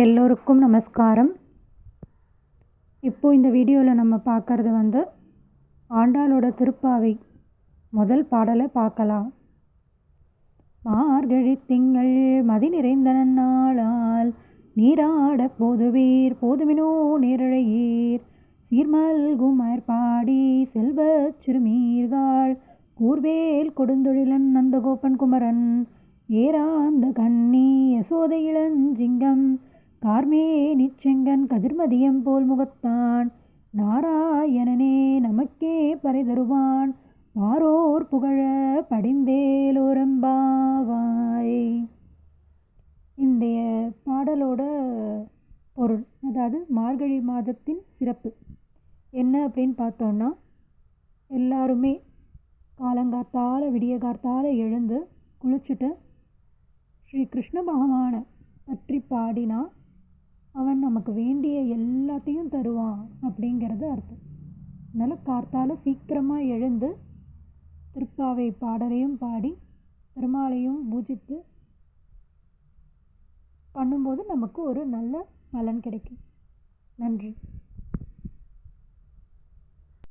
எல்லோருக்கும் நமஸ்காரம். இப்போது இந்த வீடியோவில் நம்ம பார்க்குறது ஆண்டாளோட திருப்பாவை முதல் பாடலை பார்க்கலாம். மார்கழி திங்கள் மதி நிறைந்த நன்னாளால் நீராட போதுவீர் போதுமினோ நேரழையீர் சீர்மல்கும் மயற்பாடி செல்வச் சிறுமீர்கள் கூர்வேல் கொடுந்தொழிலன் நந்தகோபன் குமரன் ஏராந்த கண்ணி யசோதை இளஞ்சிங்கம் கார்மேனி செங்கன் கதிர்மதியம் போல் முகத்தான் நாராயணனே நமக்கே பறை தருவான் பாரோர் புகழ படிந்தேலோரம்பாவாய். இந்த பாடலோட பொருள், அதாவது மார்கழி மாதத்தின் சிறப்பு என்ன அப்படின்னு பார்த்தோன்னா, எல்லாருமே காலங்காத்தால் விடிய காத்தால் எழுந்து குளிச்சுட்டு ஸ்ரீ கிருஷ்ண பகவானை பற்றி பாடினா அவன் நமக்கு வேண்டிய எல்லாத்தையும் தருவான் அப்படிங்கிறது அர்த்தம். அதனால் காத்தால் சீக்கிரமாக எழுந்து திருப்பாவை பாடலையும் பாடி பெருமாளையும் பூஜித்து பண்ணும்போது நமக்கு ஒரு நல்ல பலன் கிடைக்கும். நன்றி.